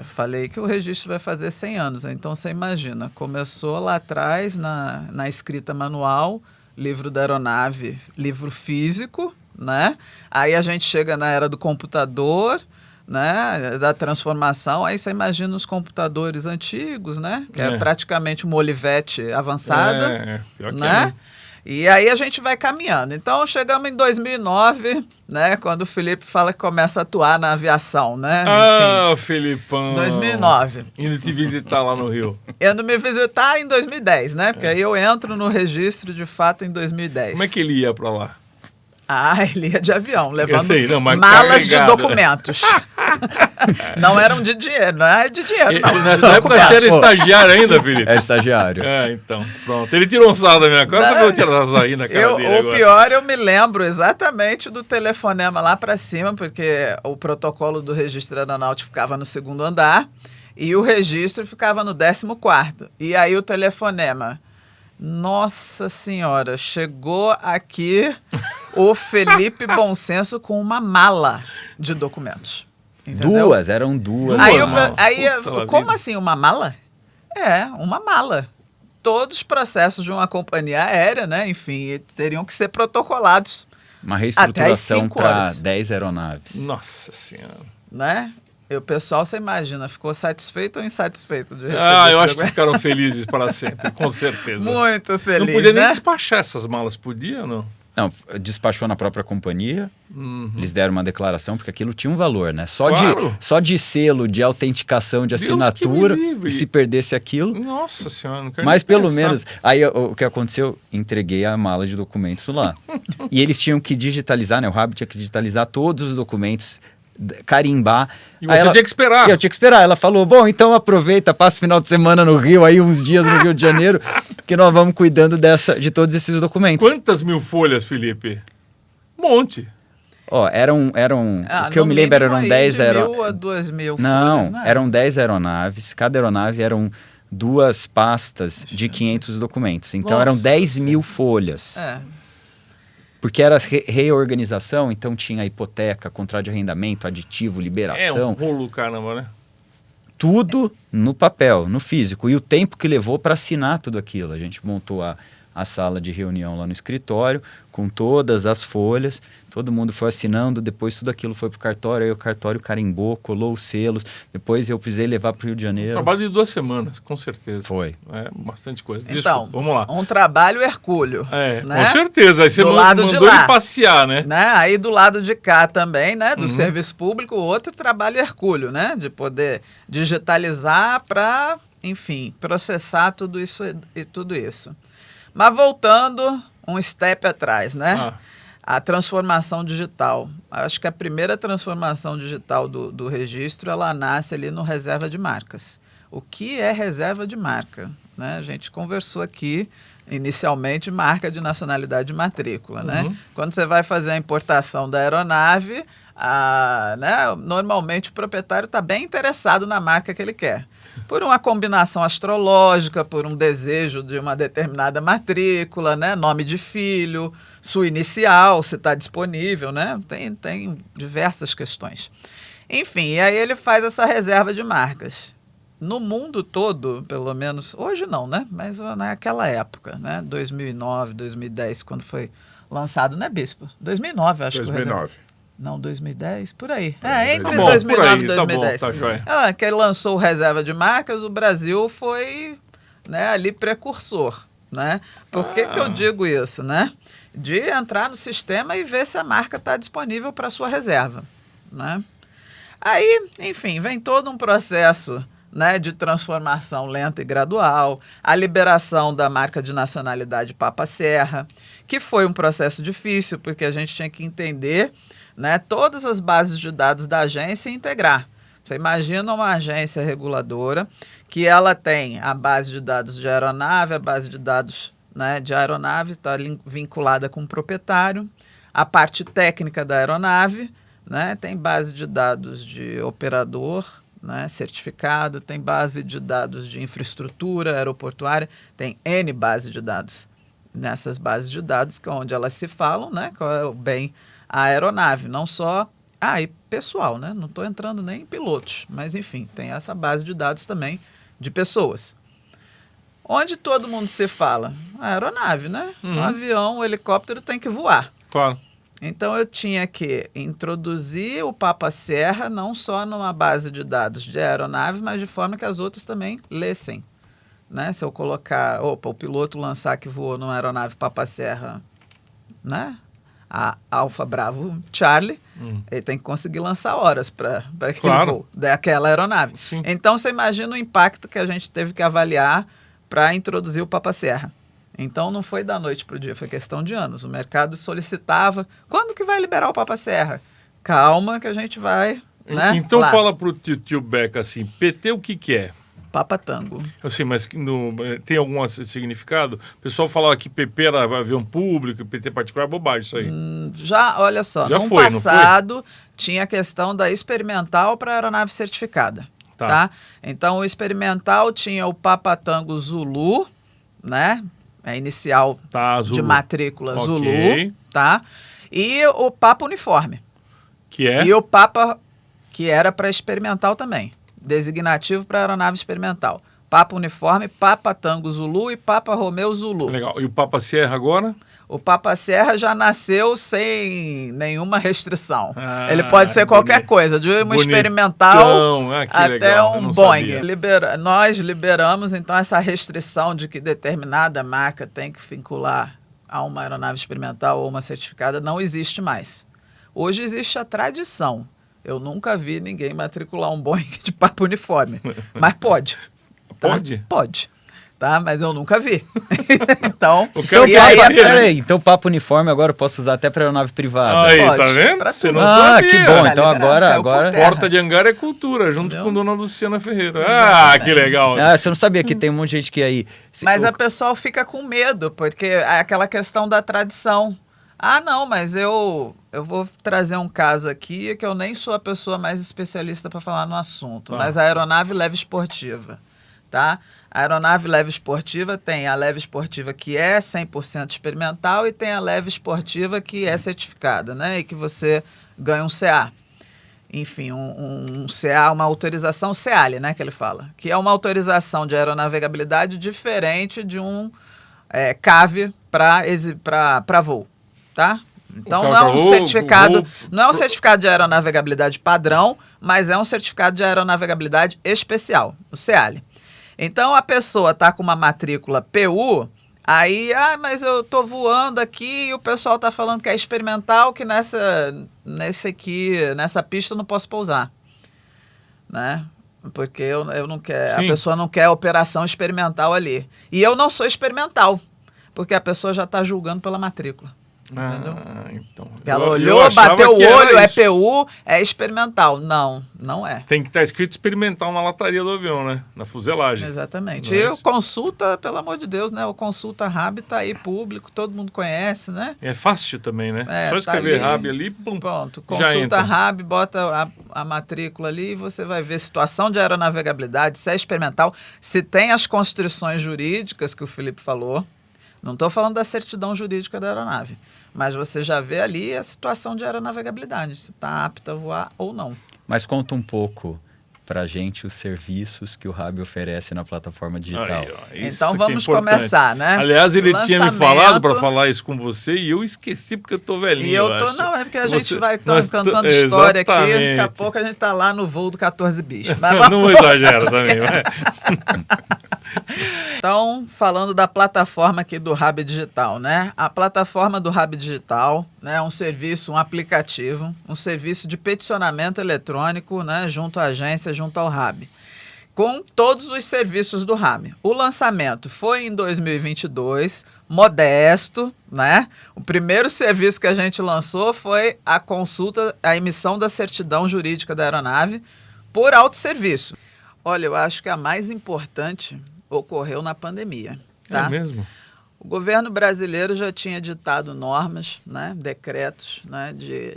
Falei que o registro vai fazer 100 anos, então você imagina, começou lá atrás na escrita manual, livro da aeronave, livro físico, né? Aí a gente chega na era do computador, né, da transformação, aí você imagina os computadores antigos, né, que é praticamente uma Olivetti avançada, pior que né, e aí a gente vai caminhando. Então chegamos em 2009, né, quando o Felipe fala que começa a atuar na aviação, né, enfim, Felipão. 2009. Indo te visitar lá no Rio. Indo me visitar em 2010, né, porque aí eu entro no registro de fato em 2010. Como é que ele ia para lá? Ele ia de avião, levando mas malas carregado. De documentos. Não eram de dinheiro, não é de dinheiro, não. Nessa época você era estagiário ainda, Felipe? É estagiário. Então, pronto. Ele tirou um sarro da minha cara, eu vou tirar sarro aí na cara dele agora. O pior, eu me lembro exatamente do telefonema lá para cima, porque o protocolo do registro aeronáutico ficava no 2º andar e o registro ficava no 14º. E aí o telefonema... Nossa Senhora, chegou aqui o Felipe Bom Senso com uma mala de documentos. Entendeu? Eram duas. Como assim uma mala? Uma mala. Todos os processos de uma companhia aérea, né, enfim, teriam que ser protocolados. Uma reestruturação para 10 aeronaves. Nossa Senhora. Né? E o pessoal, você imagina, ficou satisfeito ou insatisfeito de receber eu acho que ficaram felizes para sempre, com certeza. Muito feliz, não podia né? nem despachar essas malas, podia ou não? Não, despachou na própria companhia, eles deram uma declaração, porque aquilo tinha um valor, né? Só de selo, de autenticação, de assinatura, e se perdesse aquilo... Nossa Senhora, não quero Mas nem pelo pensar. menos, aí o que aconteceu, entreguei a mala de documentos lá. E eles tinham que digitalizar, né? O RAB tinha que digitalizar todos os documentos, carimbar. E você tinha que esperar. Eu tinha que esperar. Ela falou, bom, então aproveita, passa o final de semana no Rio, aí uns dias no Rio de Janeiro, que nós vamos cuidando de todos esses documentos. Quantas mil folhas, Felipe? Um monte. O que eu me lembro eram 10 aeronaves. 1.000 a 2.000 Não, folhas, né? eram 10 aeronaves, cada aeronave eram 2 pastas de 500 documentos. Então eram 10.000 folhas. Porque era reorganização, então tinha hipoteca, contrato de arrendamento, aditivo, liberação. Um rolo, caramba, né? Tudo no papel, no físico. E o tempo que levou para assinar tudo aquilo. A gente montou a sala de reunião lá no escritório, com todas as folhas, todo mundo foi assinando, depois tudo aquilo foi pro cartório, aí o cartório carimbou, colou os selos, depois eu precisei levar pro Rio de Janeiro. Trabalho de 2 semanas, com certeza. Foi. Bastante coisa. Então, desculpa, vamos lá. Um trabalho hercúleo. Né? Com certeza. Aí você mandou ele passear, né? Aí do lado de cá também, né? Do serviço público, outro trabalho hercúleo, né? De poder digitalizar para, enfim, processar tudo isso e tudo isso. Mas voltando um step atrás, né? A transformação digital. Acho que a primeira transformação digital do registro, ela nasce ali no reserva de marcas. O que é reserva de marca? Né? A gente conversou aqui, inicialmente, marca de nacionalidade de matrícula. Né? Quando você vai fazer a importação da aeronave, né? Normalmente o proprietário está bem interessado na marca que ele quer. Por uma combinação astrológica, por um desejo de uma determinada matrícula, né? Nome de filho, sua inicial, se está disponível, né? Tem diversas questões. Enfim, e aí ele faz essa reserva de marcas. No mundo todo, pelo menos, hoje não, né? Mas naquela época, né? 2009, 2010, quando foi lançado, né, Bispo? 2009, eu acho que foi. 2009. Não, 2010, por aí. Tá Entre bom, 2009 por aí, e 2010. tá bom, tá joia. Que ele lançou o Reserva de Marcas, o Brasil foi, né, ali precursor, né? Por que eu digo isso, né? De entrar no sistema e ver se a marca está disponível para sua reserva, né? Aí, enfim, vem todo um processo, né, de transformação lenta e gradual, a liberação da marca de nacionalidade Papa Serra, que foi um processo difícil, porque a gente tinha que entender, né, todas as bases de dados da agência e integrar. Você imagina uma agência reguladora que ela tem a base de dados de aeronave, a base de dados, né, de aeronave está vinculada com o proprietário, a parte técnica da aeronave, né, tem base de dados de operador, né, certificado, tem base de dados de infraestrutura aeroportuária, tem N base de dados. Nessas bases de dados, que é onde elas se falam, né, qual é o bem a aeronave, não só... e pessoal, né? Não estou entrando nem em pilotos, mas enfim, tem essa base de dados também de pessoas. Onde todo mundo se fala? A aeronave, né? Um avião, um helicóptero tem que voar. Claro. Então eu tinha que introduzir o Papa Serra não só numa base de dados de aeronave, mas de forma que as outras também lessem. Né? Se eu colocar, o piloto lançar que voou numa aeronave Papa Serra, né? A Alfa Bravo Charlie, ele tem que conseguir lançar horas para aquele voo daquela aeronave. Sim. Então você imagina o impacto que a gente teve que avaliar para introduzir o Papa Serra. Então não foi da noite para o dia, foi questão de anos. O mercado solicitava, quando que vai liberar o Papa Serra? Calma que a gente vai, né? Então lá. fala pro tio Beca assim, PT o que é? Papa Tango. Eu sei, mas tem algum significado? O pessoal falava que PP era avião público, PT particular, bobagem isso aí. Já, olha só, Já no foi, não passado tinha a questão da experimental para aeronave certificada. Tá? Então o experimental tinha o Papa Tango Zulu, né? A inicial Zulu. de matrícula Ok. Zulu, tá? E o Papa Uniforme. Que é? E o Papa, que era para experimental também. Designativo para aeronave experimental. Papa Uniforme, Papa Tango Zulu e Papa Romeo Zulu. Legal. E o Papa Serra agora? O Papa Serra já nasceu sem nenhuma restrição. Ah, Ele pode ser qualquer coisa, de uma experimental que até legal. Eu um não Boeing. sabia. Nós liberamos, então, essa restrição de que determinada marca tem que vincular a uma aeronave experimental ou uma certificada, não existe mais. Hoje existe a tradição. Eu nunca vi ninguém matricular um Boeing de Papa Uniforme, mas pode. Tá? Pode? Pode. Tá? Mas eu nunca vi. Então, então o Papa Uniforme agora eu posso usar até para aeronave privada. Aí, Pode, tá vendo? pra Você tudo. não sabia. Que bom. Tá Então liberado, caiu por agora... terra. Porta de Hangar é cultura, junto Entendeu? com Dona Luciana Ferreira. Que legal. Você não sabia que tem um monte de gente que aí... Mas a pessoa fica com medo, porque é aquela questão da tradição. Não, mas eu vou trazer um caso aqui que eu nem sou a pessoa mais especialista para falar no assunto, mas a aeronave leve esportiva, tá? A aeronave leve esportiva tem a leve esportiva que é 100% experimental e tem a leve esportiva que é certificada, né? E que você ganha um CA. Enfim, um CA, uma autorização CEALI, né, que ele fala, que é uma autorização de aeronavegabilidade diferente de um CAV para voo, tá? Então não é um certificado, não é um certificado de aeronavegabilidade padrão, mas é um certificado de aeronavegabilidade especial, o CEALI. Então a pessoa está com uma matrícula PU, aí, mas eu estou voando aqui e o pessoal está falando que é experimental, que nessa pista eu não posso pousar, né? Porque eu não quero, a pessoa não quer operação experimental ali. E eu não sou experimental, porque a pessoa já está julgando pela matrícula. Entendeu? Então. Ela olhou, bateu o olho, é PU, é experimental. Não, não é. Tem que estar escrito experimental na lataria do avião, né? Na fuselagem. Exatamente. E consulta, pelo amor de Deus, né? O Consulta RAB está aí público, todo mundo conhece, né? É fácil também, né? Só escrever RAB ali, pum, pronto. já Consulta entra. RAB, bota a matrícula ali e você vai ver situação de aeronavegabilidade, se é experimental, se tem as constrições jurídicas que o Felipe falou. Não estou falando da certidão jurídica da aeronave, mas você já vê ali a situação de aeronavegabilidade, se está apta a voar ou não. Mas conta um pouco para a gente os serviços que o RAB oferece na plataforma digital. Aí, ó, isso Então que vamos é importante. começar, né? Aliás, ele tinha me Lançamento. falado para falar isso com você e eu esqueci porque eu tô velhinho. E eu tô, acho. não, é porque a Você- gente vai nós cantando t- história aqui, daqui a exatamente. pouco a gente tá lá no voo do 14 bichos. Mas Não exagera também, vai. Então, falando da plataforma aqui do RAB Digital, né? A plataforma do RAB Digital, né, é um serviço, um aplicativo, um serviço de peticionamento eletrônico, né, junto à agência, junto ao RAB, com todos os serviços do RAB. O lançamento foi em 2022, modesto, né? O primeiro serviço que a gente lançou foi a consulta, a emissão da certidão jurídica da aeronave por autosserviço. Olha, eu acho que a mais importante ocorreu na pandemia, tá? É mesmo? O governo brasileiro já tinha ditado normas, né, decretos, né, de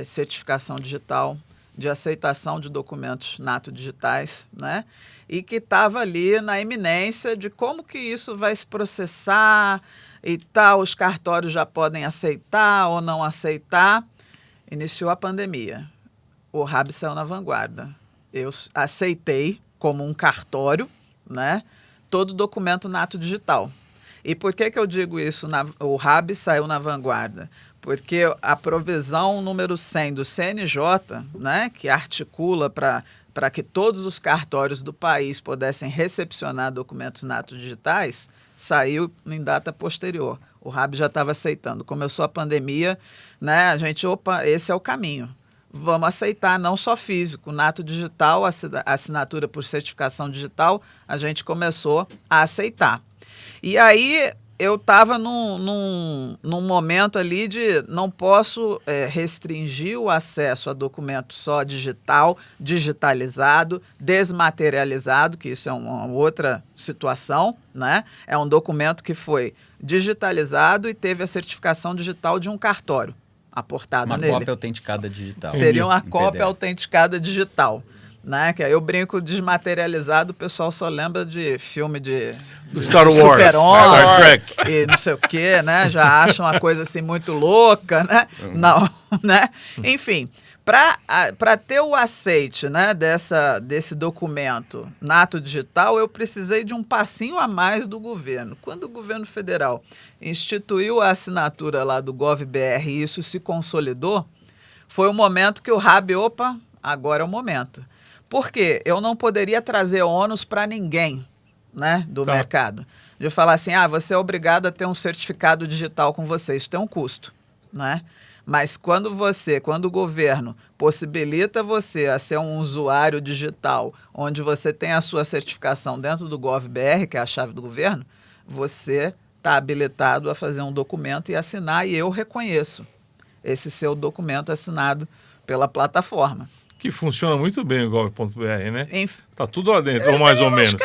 certificação digital, de aceitação de documentos nato digitais, né, e que estava ali na iminência de como que isso vai se processar e tal, os cartórios já podem aceitar ou não aceitar. Iniciou a pandemia. O RAB saiu na vanguarda. Eu aceitei como um cartório, né, todo documento nato digital. E por que eu digo isso? O RAB saiu na vanguarda? Porque a provisão número 100 do CNJ, né, que articula para que todos os cartórios do país pudessem recepcionar documentos nato digitais, saiu em data posterior. O RAB já estava aceitando. Começou a pandemia, né, a gente, esse é o caminho. Vamos aceitar não só físico, nato digital, assinatura por certificação digital, a gente começou a aceitar. E aí eu estava num momento ali de não posso restringir o acesso a documento só digital, digitalizado, desmaterializado, que isso é uma outra situação, né? É um documento que foi digitalizado e teve a certificação digital de um cartório aportada nele. Uma cópia autenticada digital. Seria uma Em cópia PDF. autenticada digital. Né? Que aí eu brinco desmaterializado, o pessoal só lembra de filme de Star Wars, Super-Homem Star Trek. e não sei o quê, né? Já acham uma coisa assim muito louca, né? Não, né? Enfim, para ter o aceite, né, desse documento nato digital, eu precisei de um passinho a mais do governo. Quando o governo federal instituiu a assinatura lá do GovBR e isso se consolidou, foi o momento que o RAB, agora é o momento. Por quê? Eu não poderia trazer ônus para ninguém, né, do mercado. De falar assim, você é obrigado a ter um certificado digital com você. Isso tem um custo, né? Mas quando o governo possibilita você a ser um usuário digital, onde você tem a sua certificação dentro do GovBR, que é a chave do governo, você está habilitado a fazer um documento e assinar, e eu reconheço esse seu documento assinado pela plataforma. Que funciona muito bem o gov.br, né? Enfim, Tá tudo lá dentro, ou mais ou menos.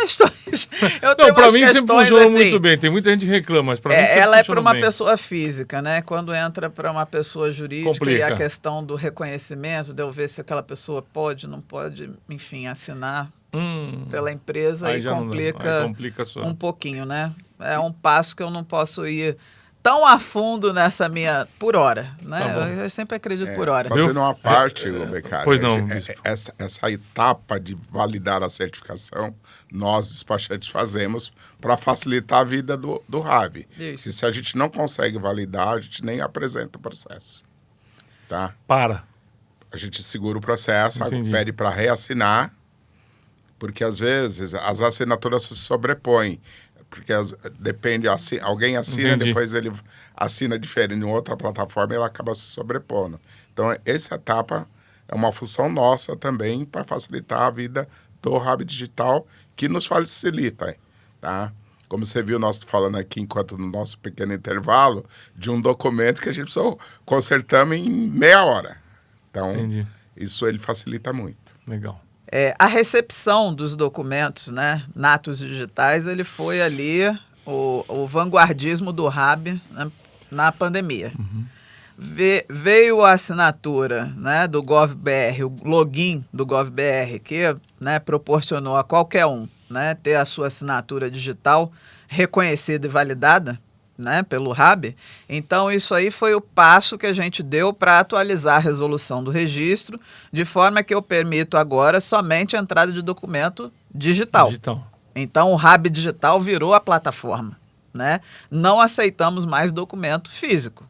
Não, Para mim sempre funcionou muito bem. Tem muita gente que reclama, mas para mim sempre ela é para funcionou uma bem. pessoa física, né? Quando entra para uma pessoa jurídica Complica. e a questão do reconhecimento, de eu ver se aquela pessoa pode, não pode, enfim, assinar pela empresa, Aí e já não dá. complica, Aí complica só. um pouquinho, né? É um passo que eu não posso ir tão a fundo nessa minha por hora, né? Tá bom. Eu sempre acredito por hora. Fazendo uma parte, Becari, Pois não, bispo. essa etapa de validar a certificação, nós, despachantes, fazemos para facilitar a vida do RAB. Isso. E se a gente não consegue validar, a gente nem apresenta o processo. Tá? Para. A gente segura o processo, Entendi. pede para reassinar, porque às vezes as assinaturas se sobrepõem. Porque depende, alguém assina, Entendi. depois ele assina diferente em outra plataforma e ela acaba se sobrepondo. Então, essa etapa é uma função nossa também para facilitar a vida do RAB Digital, que nos facilita, tá? Como você viu nós falando aqui, enquanto no nosso pequeno intervalo, de um documento que a gente precisou consertamos em meia hora. Então, Entendi. isso ele facilita muito. Legal. A recepção dos documentos, né, natos digitais, ele foi ali o vanguardismo do RAB, né, na pandemia. Veio a assinatura, né, do GovBR, o login do GovBR, que, né, proporcionou a qualquer um, né, ter a sua assinatura digital reconhecida e validada, né, pelo RAB. Então, isso aí foi o passo que a gente deu para atualizar a resolução do registro, de forma que eu permito agora somente a entrada de documento digital. Então, o RAB digital virou a plataforma, né? Não aceitamos mais documento físico,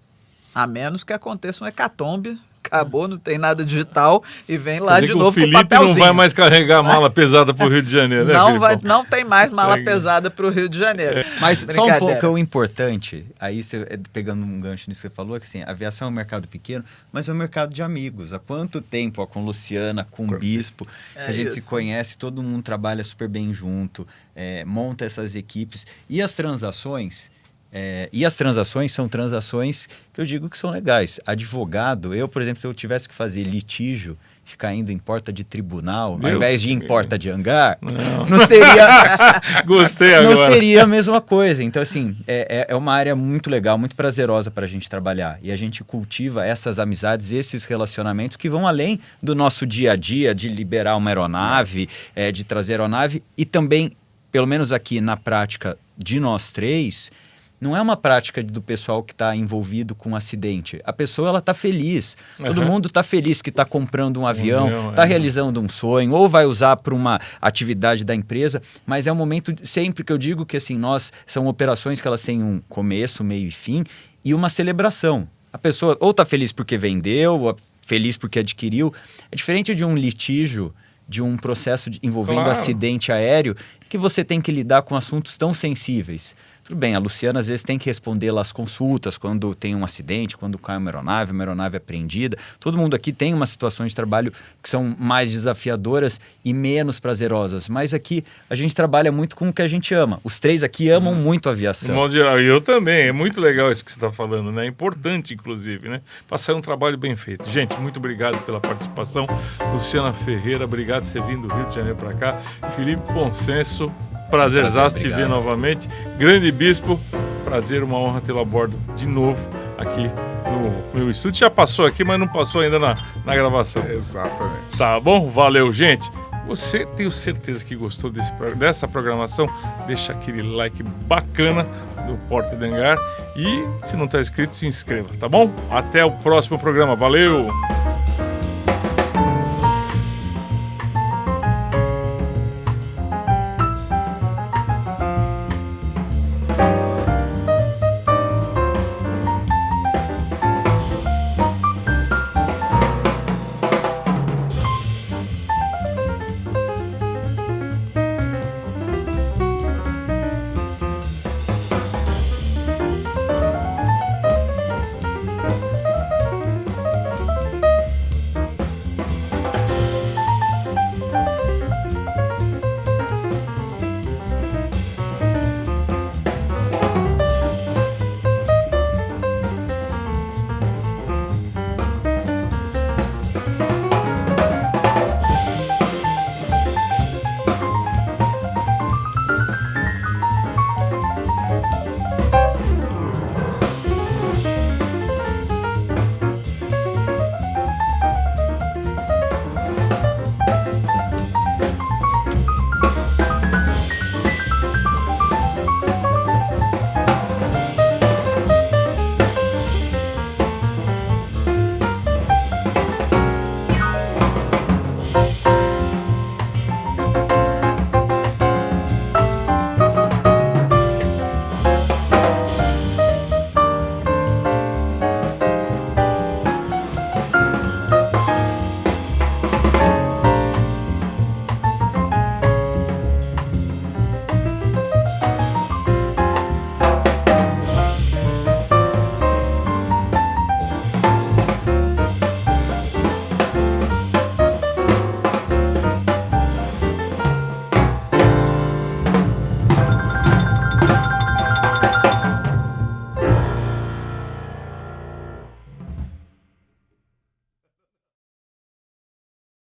a menos que aconteça um hecatombe. Acabou, não tem nada digital e vem lá de novo com o papelzinho. O Felipe não vai mais carregar mala pesada para o Rio de Janeiro, né, não tem mais mala pesada para o Rio de Janeiro. Mas só um pouco o importante, aí pegando um gancho nisso que você falou, que assim, a aviação é um mercado pequeno, mas é um mercado de amigos. Há quanto tempo, com Luciana, com o Bispo, a gente se conhece, todo mundo trabalha super bem junto, monta essas equipes. E as transações são transações que eu digo que são legais. Advogado, por exemplo, se eu tivesse que fazer litígio, ficar indo em porta de tribunal, ao invés de ir em porta de hangar, não seria... Gostei agora. Não seria a mesma coisa. Então, assim, é uma área muito legal, muito prazerosa para a gente trabalhar. E a gente cultiva essas amizades, esses relacionamentos que vão além do nosso dia a dia, de liberar uma aeronave, de trazer aeronave. E também, pelo menos aqui na prática de nós três... Não é uma prática do pessoal que está envolvido com um acidente. A pessoa ela está feliz. Todo mundo está feliz que está comprando um avião, está realizando um sonho, ou vai usar para uma atividade da empresa. Mas é um momento, sempre que eu digo que assim, são operações que elas têm um começo, meio e fim, e uma celebração. A pessoa ou está feliz porque vendeu, ou feliz porque adquiriu. É diferente de um litígio, de um processo envolvendo acidente aéreo, que você tem que lidar com assuntos tão sensíveis. Tudo bem, a Luciana às vezes tem que responder lá as consultas quando tem um acidente, quando cai uma aeronave é apreendida. Todo mundo aqui tem uma situação de trabalho que são mais desafiadoras e menos prazerosas. Mas aqui a gente trabalha muito com o que a gente ama. Os três aqui amam muito a aviação. De modo geral, e eu também. É muito legal isso que você está falando, né? É importante, inclusive, né? Para sair um trabalho bem feito. Gente, muito obrigado pela participação. Luciana Ferreira, obrigado por você vir do Rio de Janeiro para cá. Felipe Poncenso, prazerzaço te ver novamente. Grande Bispo, prazer, uma honra tê-lo a bordo de novo aqui no meu estúdio. Já passou aqui, mas não passou ainda na gravação. Exatamente. Tá bom? Valeu, gente. Você, tenho certeza que gostou dessa programação, deixa aquele like bacana do Porta de Hangar e, se não está inscrito, se inscreva, tá bom? Até o próximo programa. Valeu!